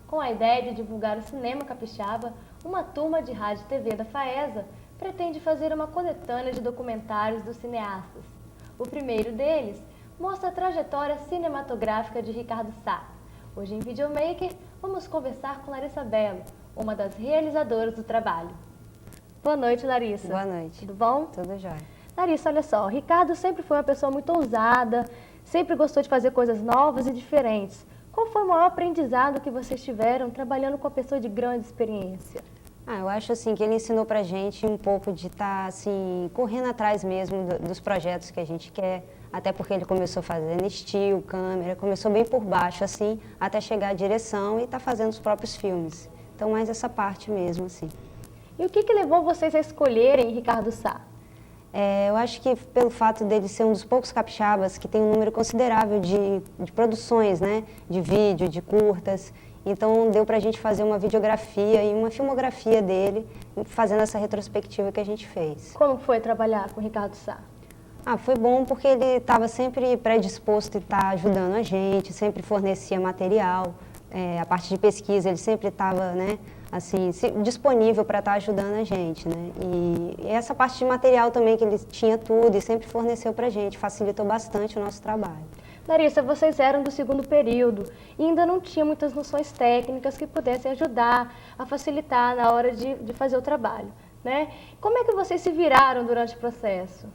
Com a ideia de divulgar o cinema capixaba, uma turma de rádio e TV da FAESA pretende fazer uma coletânea de documentários dos cineastas. O primeiro deles mostra a trajetória cinematográfica de Ricardo Sá. Hoje em Videomaker, vamos conversar com Larissa Bello, uma das realizadoras do trabalho. Boa noite, Larissa. Boa noite. Tudo bom? Tudo jóia. Larissa, olha só, o Ricardo sempre foi uma pessoa muito ousada, sempre gostou de fazer coisas novas e diferentes. Qual foi o maior aprendizado que vocês tiveram trabalhando com uma pessoa de grande experiência? Eu acho assim que ele ensinou pra gente um pouco de estar assim, correndo atrás mesmo dos projetos que a gente quer, até porque ele começou fazendo estilo, câmera, começou bem por baixo assim, até chegar à direção e tá fazendo os próprios filmes. Então, mais essa parte mesmo assim. E o que levou vocês a escolherem Ricardo Sá? Eu acho que pelo fato dele ser um dos poucos capixabas que tem um número considerável de produções, né? De vídeo, de curtas. Então deu pra gente fazer uma videografia e uma filmografia dele, fazendo essa retrospectiva que a gente fez. Como foi trabalhar com Ricardo Sá? Foi bom porque ele estava sempre predisposto a estar ajudando a gente, sempre fornecia material. A parte de pesquisa, ele sempre estava, né, assim, disponível para estar ajudando a gente, né? E essa parte de material também, que ele tinha tudo e sempre forneceu para a gente, facilitou bastante o nosso trabalho. Larissa, vocês eram do segundo período e ainda não tinham muitas noções técnicas que pudessem ajudar a facilitar na hora de fazer o trabalho, né? Como é que vocês se viraram durante o processo?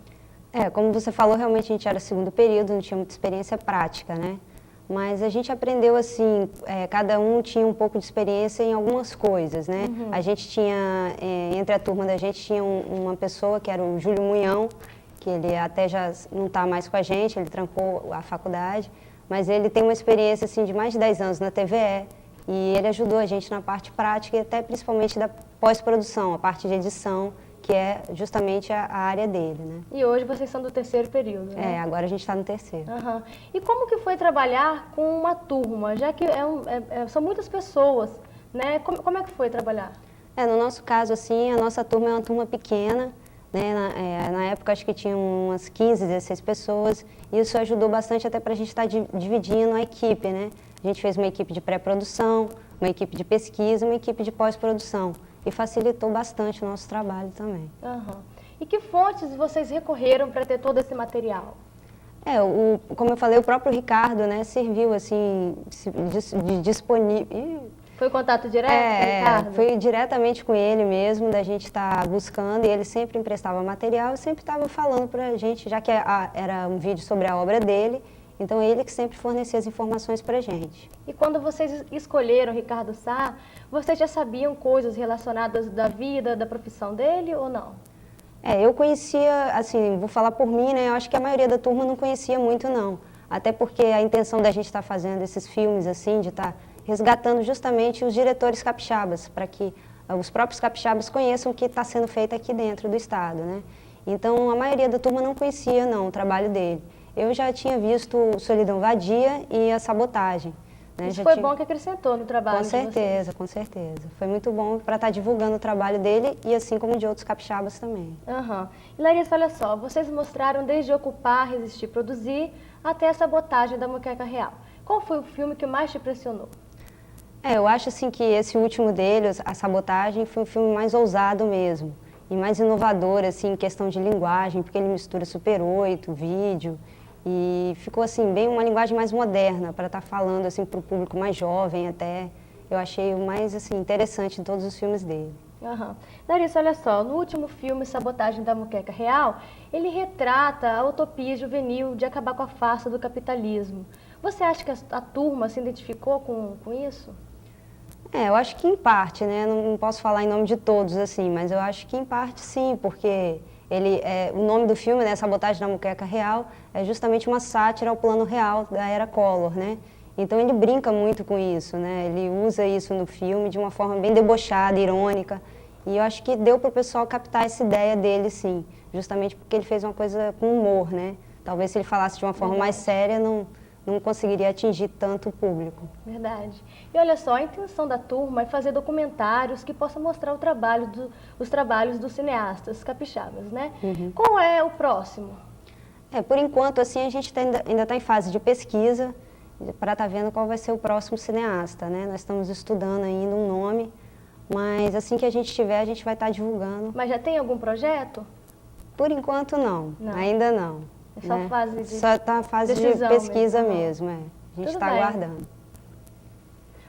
Como você falou, realmente a gente era segundo período, não tinha muita experiência prática, né? Mas a gente aprendeu assim, cada um tinha um pouco de experiência em algumas coisas, né? Uhum. A gente tinha, entre a turma da gente, tinha uma pessoa que era o Júlio Munhão, que ele até já não está mais com a gente, ele trancou a faculdade, mas ele tem uma experiência assim, de mais de 10 anos na TVE, e ele ajudou a gente na parte prática e até principalmente da pós-produção, a parte de edição, que é justamente a área dele, né? E hoje vocês são do terceiro período, né? Agora a gente está no terceiro. Uhum. E como que foi trabalhar com uma turma, já que são muitas pessoas, né? Como é que foi trabalhar? No nosso caso, assim, a nossa turma é uma turma pequena, né? Na época acho que tinha umas 15, 16 pessoas, e isso ajudou bastante até para a gente estar dividindo a equipe, né? A gente fez uma equipe de pré-produção, uma equipe de pesquisa, uma equipe de pós-produção. E facilitou bastante o nosso trabalho também. Uhum. E que fontes vocês recorreram para ter todo esse material? Como eu falei, o próprio Ricardo, né, serviu assim, de disponível. Foi contato direto com o Ricardo? Foi diretamente com ele mesmo, da gente estar buscando, e ele sempre emprestava material e sempre estava falando para a gente, já que era um vídeo sobre a obra dele, então ele que sempre fornecia as informações para a gente. E quando vocês escolheram Ricardo Sá, vocês já sabiam coisas relacionadas da vida, da profissão dele ou não? Eu conhecia, assim, vou falar por mim, né, eu acho que a maioria da turma não conhecia muito não, até porque a intenção da gente estar fazendo esses filmes, assim, de estar resgatando justamente os diretores capixabas, para que os próprios capixabas conheçam o que está sendo feito aqui dentro do estado, né. Então, a maioria da turma não conhecia, não, o trabalho dele. Eu já tinha visto Solidão Vadia e A Sabotagem. Né? Isso foi bom que acrescentou no trabalho de vocês. Com certeza, com certeza. Foi muito bom para estar divulgando o trabalho dele e assim como de outros capixabas também. Uhum. E Larissa, olha só, vocês mostraram desde Ocupar, Resistir, Produzir, até A Sabotagem da Moqueca Real. Qual foi o filme que mais te impressionou? Eu acho assim que esse último dele, A Sabotagem, foi um filme mais ousado mesmo. E mais inovador, assim, em questão de linguagem, porque ele mistura Super 8, vídeo. E ficou assim, bem uma linguagem mais moderna, para estar falando assim, para o público mais jovem até. Eu achei o mais assim, interessante em todos os filmes dele. Uhum. Larissa, olha só, no último filme, Sabotagem da Moqueca Real, ele retrata a utopia juvenil de acabar com a farsa do capitalismo. Você acha que a turma se identificou com isso? Eu acho que em parte, né? Não posso falar em nome de todos, assim, mas eu acho que em parte sim, porque o nome do filme, né, Sabotagem da Moqueca Real, é justamente uma sátira ao plano real da era Collor, né? Então ele brinca muito com isso, né? Ele usa isso no filme de uma forma bem debochada, irônica, e eu acho que deu para o pessoal captar essa ideia dele, sim, justamente porque ele fez uma coisa com humor, né? Talvez se ele falasse de uma forma mais séria, não conseguiria atingir tanto o público. Verdade. E olha só, a intenção da turma é fazer documentários que possam mostrar os trabalhos dos cineastas capixabas, né? Uhum. Qual é o próximo? Por enquanto, assim, a gente ainda está em fase de pesquisa, para estar vendo qual vai ser o próximo cineasta, né? Nós estamos estudando ainda um nome, mas assim que a gente tiver, a gente vai estar divulgando. Mas já tem algum projeto? Por enquanto não, Não. ainda não. É só né? fase de Só está fase de decisão pesquisa mesmo, mesmo, é. A gente Tudo está bem. aguardando.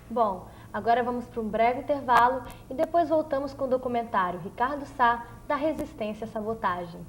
Bom, agora vamos para um breve intervalo e depois voltamos com o documentário Ricardo Sá, da Resistência à Sabotagem.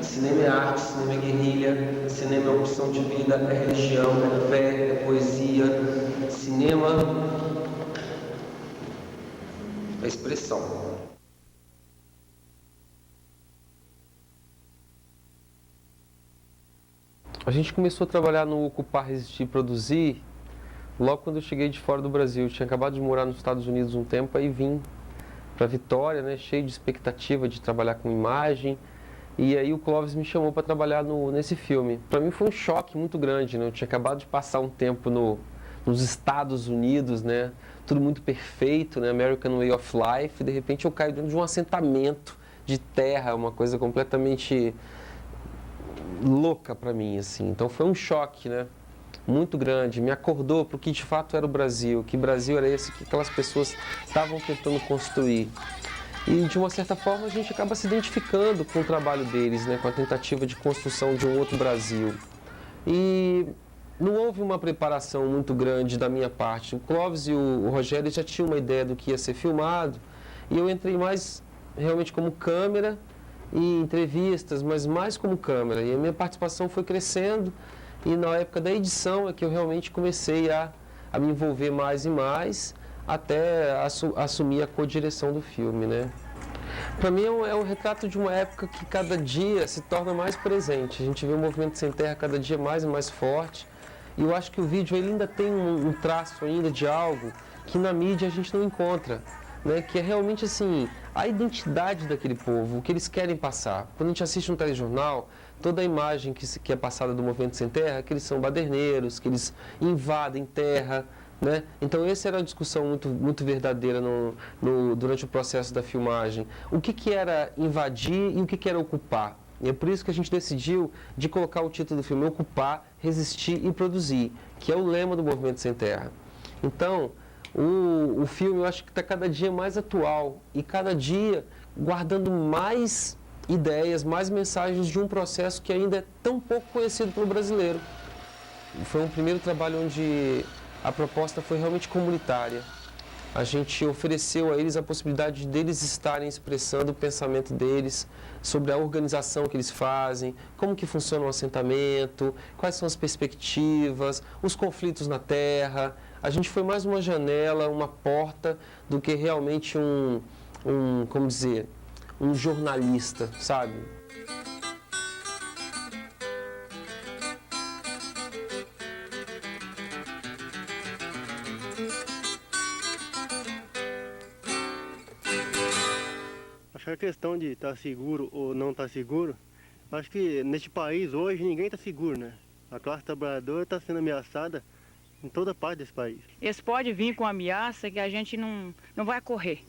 Cinema é arte, cinema é guerrilha, cinema é opção de vida, é religião, é fé, é poesia. Cinema é expressão. A gente começou a trabalhar no Ocupar, Resistir e Produzir logo quando eu cheguei de fora do Brasil. Eu tinha acabado de morar nos Estados Unidos um tempo, aí vim para Vitória, né, cheio de expectativa de trabalhar com imagem. E aí o Clóvis me chamou para trabalhar nesse filme. Para mim foi um choque muito grande, né? Eu tinha acabado de passar um tempo nos Estados Unidos, né? Tudo muito perfeito, né? American Way of Life. E de repente eu caio dentro de um assentamento de terra, uma coisa completamente louca para mim, assim. Então foi um choque, né? Muito grande. Me acordou para o que de fato era o Brasil. Que Brasil era esse que aquelas pessoas estavam tentando construir. E, de uma certa forma, a gente acaba se identificando com o trabalho deles, né? Com a tentativa de construção de um outro Brasil. E não houve uma preparação muito grande da minha parte. O Clóvis e o Rogério já tinham uma ideia do que ia ser filmado, e eu entrei mais realmente como câmera e entrevistas, mas mais como câmera. E a minha participação foi crescendo, e na época da edição é que eu realmente comecei a me envolver mais e mais, até assumir a co-direção do filme, né? Para mim é um retrato de uma época que cada dia se torna mais presente. A gente vê o Movimento Sem Terra cada dia mais e mais forte. E eu acho que o vídeo ele ainda tem um traço ainda de algo que na mídia a gente não encontra, né? Que é realmente assim, a identidade daquele povo, o que eles querem passar. Quando a gente assiste um telejornal, toda a imagem que é passada do Movimento Sem Terra é que eles são baderneiros, que eles invadem terra, né? Então essa era uma discussão muito verdadeira durante o processo da filmagem. O que era invadir e o que era ocupar? E é por isso que a gente decidiu de colocar o título do filme Ocupar, Resistir e Produzir, que é o lema do Movimento Sem Terra. Então, o filme eu acho que está cada dia mais atual e cada dia guardando mais ideias, mais mensagens de um processo que ainda é tão pouco conhecido pelo brasileiro. Foi um primeiro trabalho onde a proposta foi realmente comunitária. A gente ofereceu a eles a possibilidade deles estarem expressando o pensamento deles sobre a organização que eles fazem, como que funciona o assentamento, quais são as perspectivas, os conflitos na terra. A gente foi mais uma janela, uma porta, do que realmente como dizer, um jornalista, sabe? Acho que a questão de estar seguro ou não estar seguro, acho que neste país hoje ninguém está seguro, né? A classe trabalhadora está sendo ameaçada em toda parte desse país. Eles podem vir com ameaça que a gente não vai correr.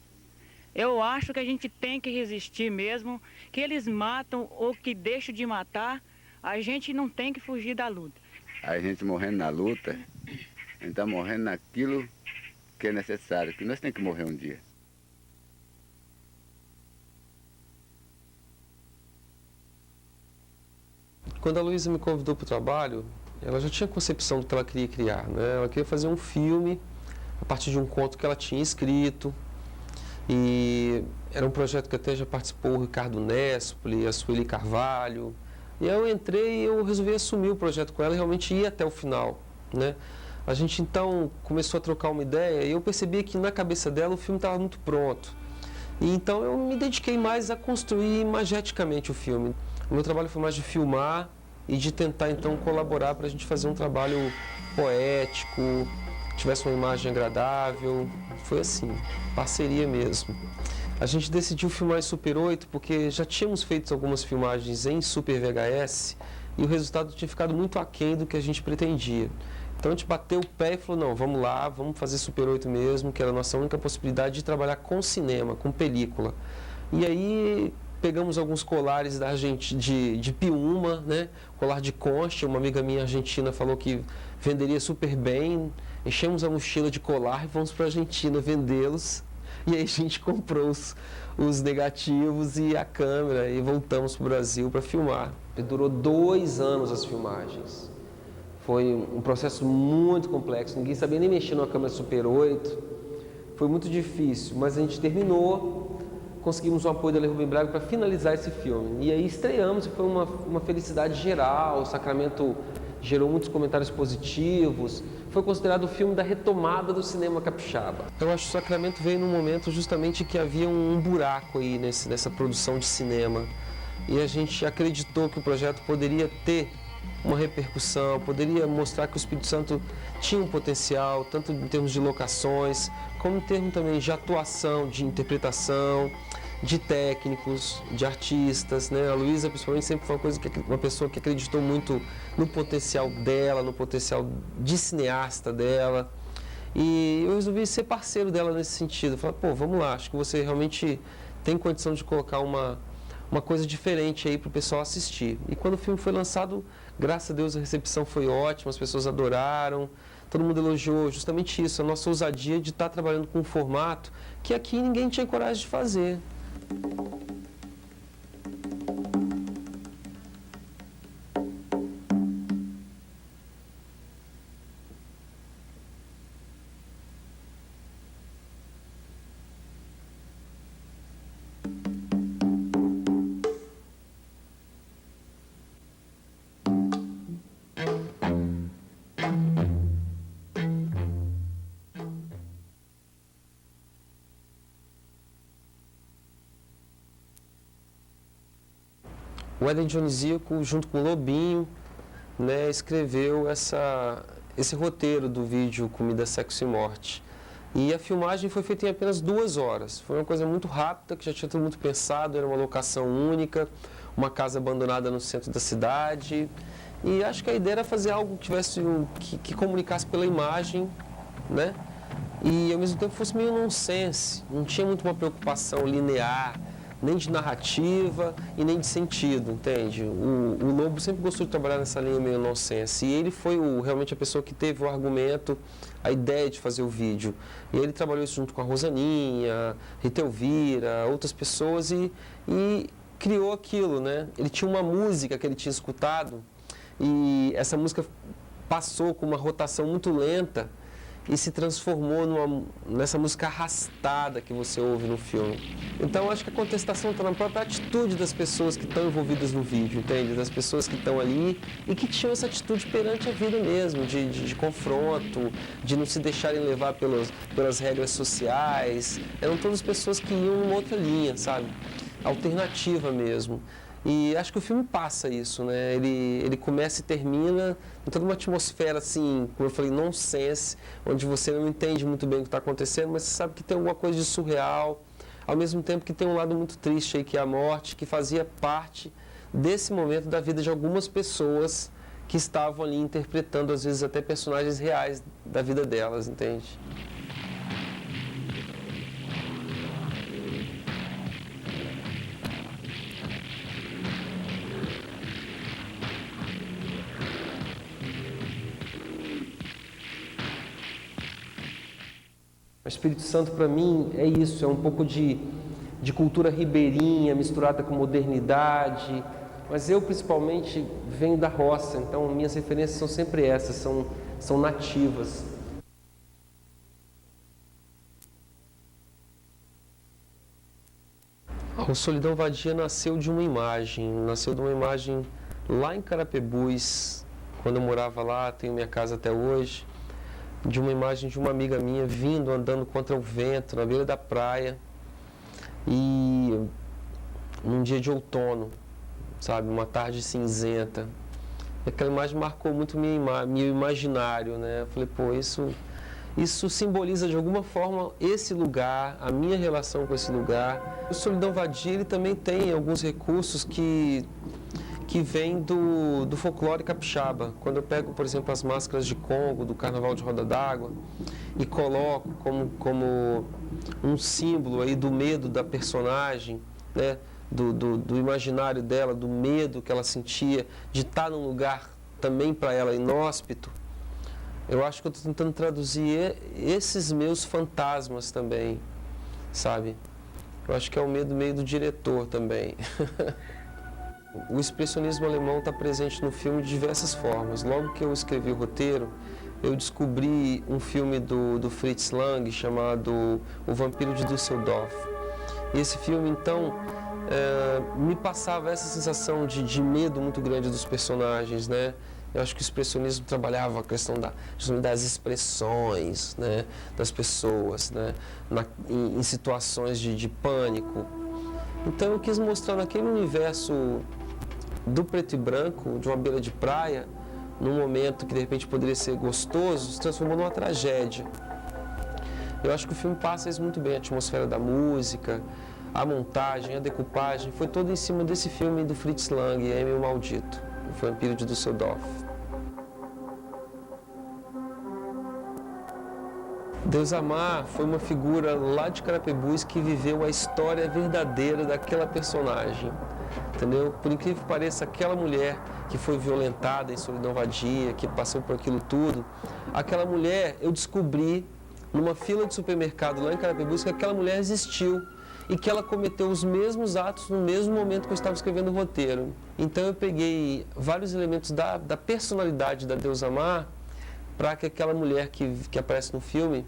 Eu acho que a gente tem que resistir mesmo, que eles matam ou que deixam de matar, a gente não tem que fugir da luta. A gente morrendo na luta, a gente está morrendo naquilo que é necessário, que nós temos que morrer um dia. Quando a Luísa me convidou para o trabalho, ela já tinha concepção do que ela queria criar, né? Ela queria fazer um filme a partir de um conto que ela tinha escrito. E era um projeto que até já participou o Ricardo Nespoli, a Sueli Carvalho. E aí eu entrei e eu resolvi assumir o projeto com ela e realmente ir até o final, né? A gente então começou a trocar uma ideia e eu percebi que na cabeça dela o filme estava muito pronto. E então eu me dediquei mais a construir imageticamente o filme. O meu trabalho foi mais de filmar e de tentar então colaborar para a gente fazer um trabalho poético, que tivesse uma imagem agradável. Foi assim, parceria mesmo. A gente decidiu filmar em Super 8 porque já tínhamos feito algumas filmagens em Super VHS e o resultado tinha ficado muito aquém do que a gente pretendia. Então a gente bateu o pé e falou, não, vamos lá, vamos fazer Super 8 mesmo, que era a nossa única possibilidade de trabalhar com cinema, com película. E aí pegamos alguns colares de Piuma, né? Colar de concha, uma amiga minha argentina falou que venderia super bem. Enchemos a mochila de colar e fomos para a Argentina vendê-los. E aí a gente comprou os negativos e a câmera e voltamos para o Brasil para filmar. E durou 2 anos as filmagens. Foi um processo muito complexo, ninguém sabia nem mexer numa câmera Super 8. Foi muito difícil, mas a gente terminou, conseguimos o apoio da Lei Rubem Braga para finalizar esse filme. E aí estreamos e foi uma felicidade geral, o Sacramento gerou muitos comentários positivos. Foi considerado o filme da retomada do cinema capixaba. Eu acho que o Sacramento veio num momento justamente que havia um buraco aí nessa produção de cinema. E a gente acreditou que o projeto poderia ter uma repercussão, poderia mostrar que o Espírito Santo tinha um potencial, tanto em termos de locações, como em termos também de atuação, de interpretação, de técnicos, de artistas, né? A Luísa, principalmente, sempre foi uma pessoa que acreditou muito no potencial dela, no potencial de cineasta dela. E eu resolvi ser parceiro dela nesse sentido. Falar, pô, vamos lá, acho que você realmente tem condição de colocar uma coisa diferente aí para o pessoal assistir. E quando o filme foi lançado, graças a Deus a recepção foi ótima, as pessoas adoraram, todo mundo elogiou justamente isso, a nossa ousadia de estar trabalhando com um formato que aqui ninguém tinha coragem de fazer. O Éden Dionisíaco, junto com o Lobinho, né, escreveu esse roteiro do vídeo Comida, Sexo e Morte. E a filmagem foi feita em apenas 2 horas. Foi uma coisa muito rápida, que já tinha tudo muito pensado, era uma locação única, uma casa abandonada no centro da cidade. E acho que a ideia era fazer algo que comunicasse pela imagem, né? E ao mesmo tempo fosse meio nonsense, não tinha muito uma preocupação linear, nem de narrativa e nem de sentido, entende? O Lobo sempre gostou de trabalhar nessa linha meio nonsense, e ele foi realmente a pessoa que teve o argumento, a ideia de fazer o vídeo. E ele trabalhou isso junto com a Rosaninha, Rita Elvira, outras pessoas, e criou aquilo, né? Ele tinha uma música que ele tinha escutado, e essa música passou com uma rotação muito lenta, e se transformou nessa música arrastada que você ouve no filme. Então, acho que a contestação está na própria atitude das pessoas que estão envolvidas no vídeo, entende? Das pessoas que estão ali e que tinham essa atitude perante a vida mesmo, de confronto, de não se deixarem levar pelas regras sociais. Eram todas pessoas que iam numa outra linha, sabe? Alternativa mesmo. E acho que o filme passa isso, né? Ele começa e termina em toda uma atmosfera, assim, como eu falei, nonsense, onde você não entende muito bem o que está acontecendo, mas você sabe que tem alguma coisa de surreal, ao mesmo tempo que tem um lado muito triste aí, que é a morte, que fazia parte desse momento da vida de algumas pessoas que estavam ali interpretando, às vezes, até personagens reais da vida delas, entende? O Espírito Santo, para mim, é isso, é um pouco de cultura ribeirinha misturada com modernidade, mas eu, principalmente, venho da roça, então minhas referências são sempre essas, são nativas. O Solidão Vadia nasceu de uma imagem lá em Carapebus, quando eu morava lá, tenho minha casa até hoje, de uma imagem de uma amiga minha vindo, andando contra o vento, na beira da praia, e num dia de outono, sabe, uma tarde cinzenta. E aquela imagem marcou muito meu imaginário, né? Eu falei, pô, isso simboliza de alguma forma esse lugar, a minha relação com esse lugar. O Solidão Vadia, ele também tem alguns recursos que vêm do folclore capixaba. Quando eu pego, por exemplo, as máscaras de Congo, do Carnaval de Roda d'Água, e coloco como um símbolo aí do medo da personagem, né? Do imaginário dela, do medo que ela sentia de estar num lugar também para ela inóspito, eu acho que eu estou tentando traduzir esses meus fantasmas também, sabe? Eu acho que é o medo meio do diretor também. O expressionismo alemão está presente no filme de diversas formas. Logo que eu escrevi o roteiro, eu descobri um filme do Fritz Lang chamado O Vampiro de Düsseldorf. E esse filme, então, me passava essa sensação de medo muito grande dos personagens, né? Eu acho que o expressionismo trabalhava a questão das expressões, né, das pessoas, né, em situações de pânico. Então eu quis mostrar naquele universo do preto e branco, de uma beira de praia, num momento que de repente poderia ser gostoso, se transformou numa tragédia. Eu acho que o filme passa isso muito bem, a atmosfera da música, a montagem, a decupagem, foi todo em cima desse filme do Fritz Lang, Emil Maldito, O Vampiro de Düsseldorf. Deus Amar foi uma figura lá de Carapebus que viveu a história verdadeira daquela personagem, entendeu? Por incrível que pareça, aquela mulher que foi violentada em Solidão Vadia, que passou por aquilo tudo, aquela mulher, eu descobri numa fila de supermercado lá em Carapebus que aquela mulher existiu e que ela cometeu os mesmos atos no mesmo momento que eu estava escrevendo o roteiro. Então eu peguei vários elementos da personalidade da Deus Amar para que aquela mulher que aparece no filme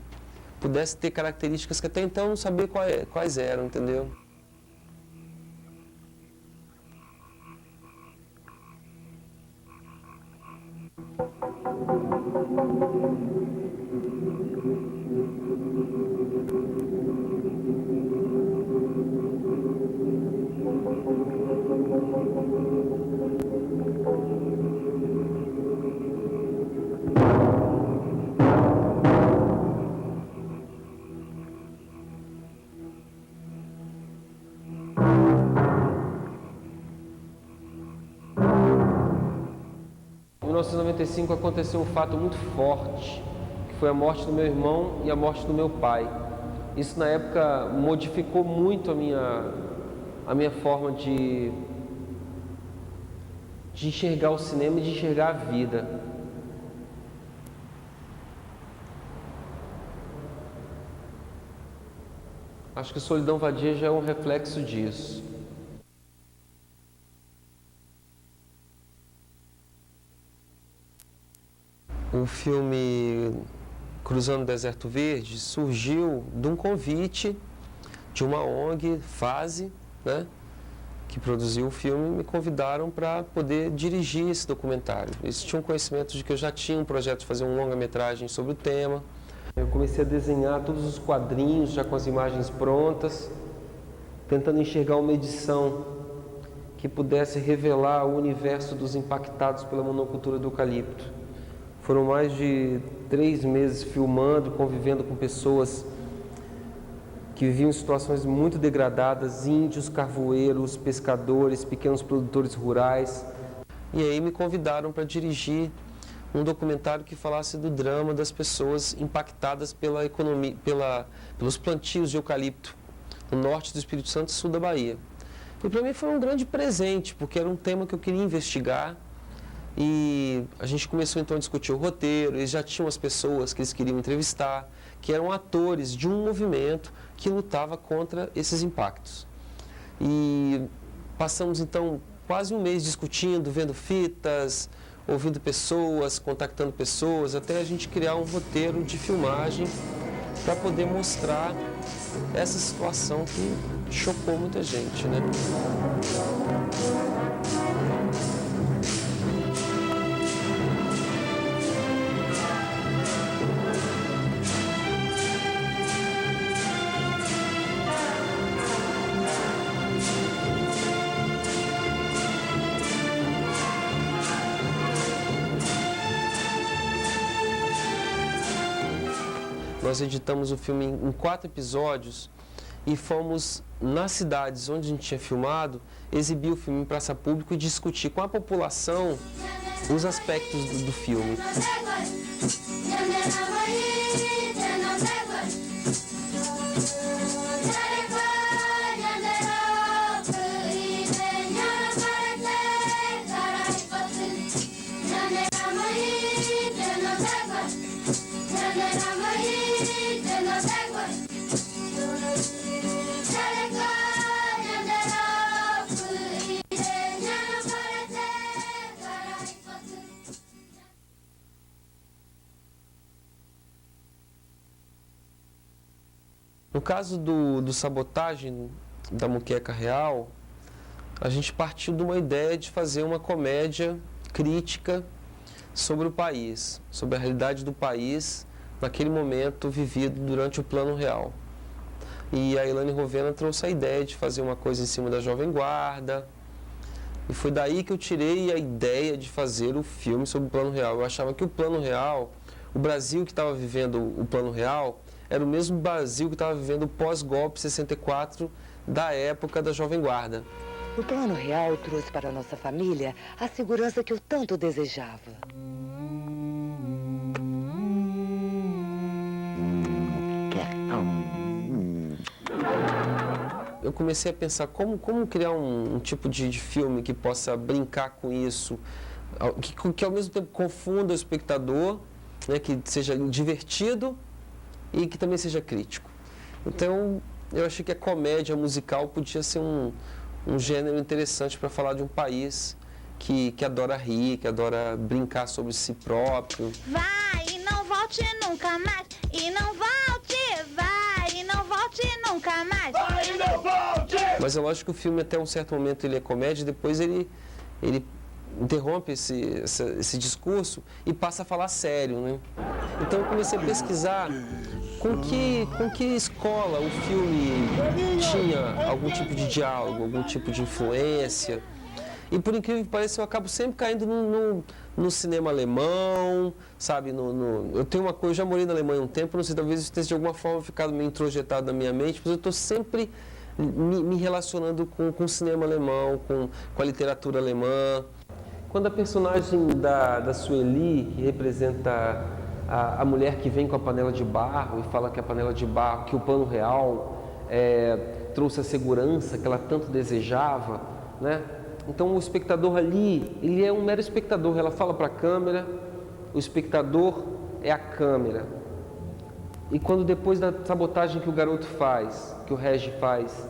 pudesse ter características que até então eu não sabia quais eram, entendeu? Em 1995 aconteceu um fato muito forte, que foi a morte do meu irmão e a morte do meu pai. Isso na época modificou muito a minha forma de enxergar o cinema e de enxergar a vida. Acho que Solidão Vadia já é um reflexo disso. O filme Cruzando o Deserto Verde surgiu de um convite de uma ONG, Fase, né, que produziu o filme, me convidaram para poder dirigir esse documentário. Eles tinham conhecimento de que eu já tinha um projeto de fazer um longa-metragem sobre o tema. Eu comecei a desenhar todos os quadrinhos, já com as imagens prontas, tentando enxergar uma edição que pudesse revelar o universo dos impactados pela monocultura do eucalipto. Foram mais de 3 meses filmando, convivendo com pessoas que viviam em situações muito degradadas, índios, carvoeiros, pescadores, pequenos produtores rurais. E aí me convidaram para dirigir um documentário que falasse do drama das pessoas impactadas pela economia, pelos plantios de eucalipto no norte do Espírito Santo e sul da Bahia. E para mim foi um grande presente, porque era um tema que eu queria investigar. E a gente começou então a discutir o roteiro, eles já tinham as pessoas que eles queriam entrevistar, que eram atores de um movimento que lutava contra esses impactos. E passamos então quase um mês discutindo, vendo fitas, ouvindo pessoas, contactando pessoas, até a gente criar um roteiro de filmagem para poder mostrar essa situação que chocou muita gente, né? Nós editamos o filme em 4 episódios e fomos nas cidades onde a gente tinha filmado, exibir o filme em praça pública e discutir com a população os aspectos do filme. No caso do Sabotagem da Muqueca Real, a gente partiu de uma ideia de fazer uma comédia crítica sobre o país, sobre a realidade do país naquele momento vivido durante o Plano Real. E a Elaine Rovena trouxe a ideia de fazer uma coisa em cima da Jovem Guarda, e foi daí que eu tirei a ideia de fazer o filme sobre o Plano Real. Eu achava que o Plano Real, o Brasil que estava vivendo o Plano Real, era o mesmo Brasil que estava vivendo o pós-golpe 64 da época da Jovem Guarda. O Plano Real trouxe para a nossa família a segurança que eu tanto desejava. Eu comecei a pensar como criar um tipo de filme que possa brincar com isso, que ao mesmo tempo confunda o espectador, né, que seja divertido e que também seja crítico. Então, eu achei que a comédia musical podia ser um gênero interessante para falar de um país que adora rir, que adora brincar sobre si próprio. Vai e não volte nunca mais, e não volte, vai e não volte nunca mais. Vai e não volte! Mas é lógico que o filme, até um certo momento, ele é comédia, depois ele interrompe esse discurso e passa a falar sério, né? Então eu comecei a pesquisar com que escola o filme tinha algum tipo de diálogo, algum tipo de influência. E por incrível que pareça, eu acabo sempre caindo no cinema alemão, sabe? Eu tenho uma coisa, eu já morei na Alemanha um tempo, não sei, talvez isso tenha de alguma forma ficado meio introjetado na minha mente, mas eu estou sempre me relacionando com o cinema alemão, com a literatura alemã. Quando a personagem da Sueli, que representa a mulher que vem com a panela de barro e fala que a panela de barro, que o Plano Real trouxe a segurança que ela tanto desejava, né? Então o espectador ali, ele é um mero espectador, ela fala para a câmera, o espectador é a câmera. E quando depois da sabotagem que o garoto faz, que o Regi faz,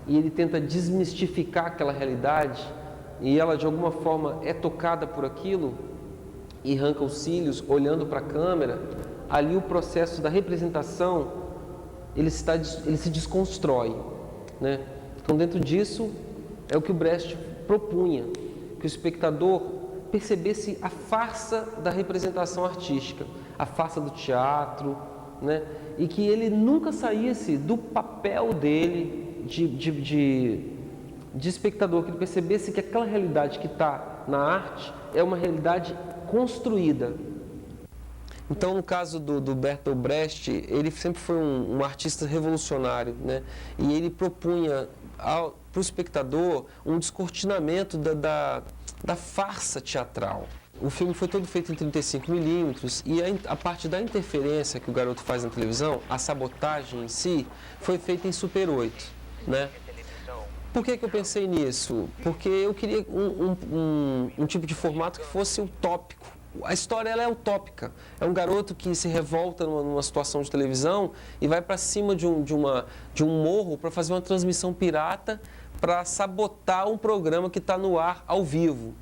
e ele tenta desmistificar aquela realidade, e ela de alguma forma é tocada por aquilo, e arranca os cílios olhando para a câmera, ali o processo da representação, ele se desconstrói, né? Então dentro disso é o que o Brecht propunha, que o espectador percebesse a farsa da representação artística, a farsa do teatro, né? E que ele nunca saísse do papel dele de espectador, que ele percebesse que aquela realidade que está na arte é uma realidade construída. Então, no caso do Bertolt Brecht, ele sempre foi um artista revolucionário, né? E ele propunha para o espectador um descortinamento da farsa teatral. O filme foi todo feito em 35mm e a parte da interferência que o garoto faz na televisão, a sabotagem em si, foi feita em Super 8, né? Por que eu pensei nisso? Porque eu queria um tipo de formato que fosse utópico, A história ela é utópica. É um garoto que se revolta numa situação de televisão e vai para cima de um morro para fazer uma transmissão pirata para sabotar um programa que está no ar ao vivo.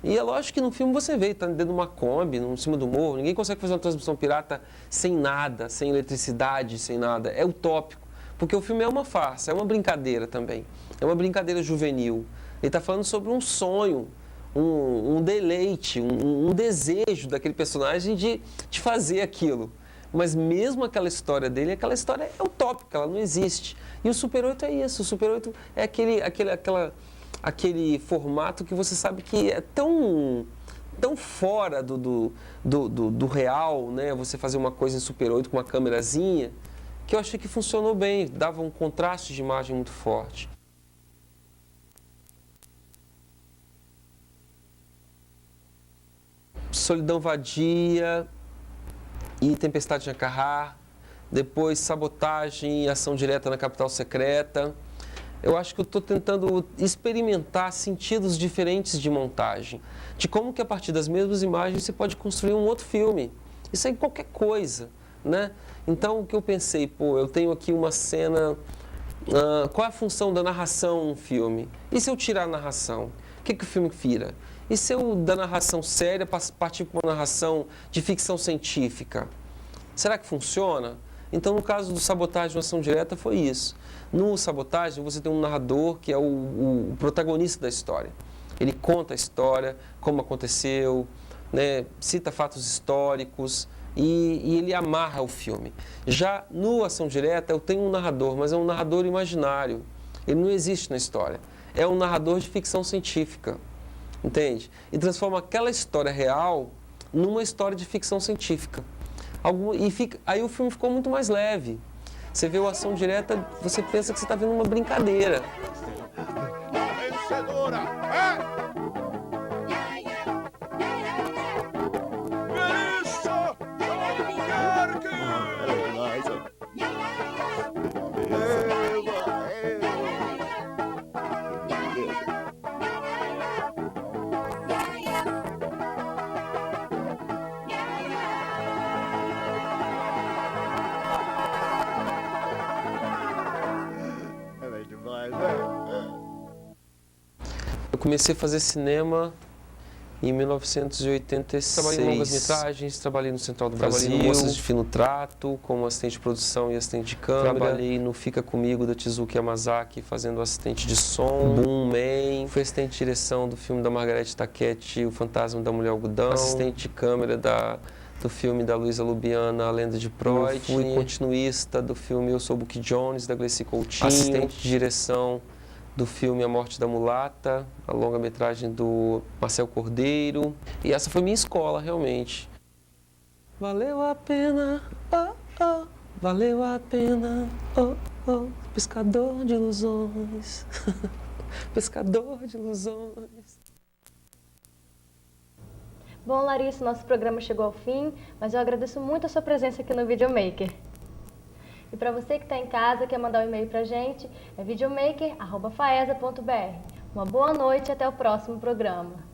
E é lógico que no filme você vê, está dentro de uma Kombi, em cima do morro, ninguém consegue fazer uma transmissão pirata sem nada, sem eletricidade, sem nada. É utópico, porque o filme é uma farsa, é uma brincadeira também. É uma brincadeira juvenil. Ele está falando sobre um sonho, um deleite, um desejo daquele personagem de fazer aquilo. Mas mesmo aquela história dele, aquela história é utópica, ela não existe. E o Super 8 é isso, o Super 8 é aquele formato que você sabe que é tão fora do real, né? Você fazer uma coisa em Super 8 com uma câmerazinha, que eu achei que funcionou bem, dava um contraste de imagem muito forte. Solidão Vadia e Tempestade de Acarrá, depois Sabotagem e Ação Direta na Capital Secreta. Eu acho que eu estou tentando experimentar sentidos diferentes de montagem, de como que a partir das mesmas imagens você pode construir um outro filme. Isso é qualquer coisa, né? Então o que eu pensei, eu tenho aqui uma cena, qual é a função da narração num filme? E se eu tirar a narração? O que o filme vira? E se eu, da narração séria, partir para uma narração de ficção científica? Será que funciona? Então, no caso do Sabotagem e Ação Direta, foi isso. No Sabotagem, você tem um narrador que é o protagonista da história. Ele conta a história, como aconteceu, né, cita fatos históricos e ele amarra o filme. Já no Ação Direta, eu tenho um narrador, mas é um narrador imaginário. Ele não existe na história. É um narrador de ficção científica. Entende? E transforma aquela história real numa história de ficção científica. Aí o filme ficou muito mais leve. Você vê o Ação Direta, você pensa que você está vendo uma brincadeira. Vencedora! Melissa Eu comecei a fazer cinema em 1986. Trabalhei em longas-metragens, trabalhei no Central do Brasil, no Moças de Fino Trato, como assistente de produção e assistente de câmera. Trabalhei no Fica Comigo, da Tezuki Yamazaki, fazendo assistente de som. Boom Man. Fui assistente de direção do filme da Margareth Takechi, O Fantasma da Mulher Algodão. Assistente de câmera do filme da Luísa Lubiana, A Lenda de Freud. Fui continuista do filme Eu Sou Bucky Jones, da Gleice Coutinho. Assistente de direção do filme A Morte da Mulata, a longa-metragem do Marcel Cordeiro. E essa foi minha escola, realmente. Valeu a pena, oh, oh, valeu a pena, oh, oh, pescador de ilusões, pescador de ilusões. Bom, Larissa, nosso programa chegou ao fim, mas eu agradeço muito a sua presença aqui no Videomaker. E para você que está em casa, quer mandar um e-mail para a gente, é videomaker@faesa.br. Uma boa noite e até o próximo programa.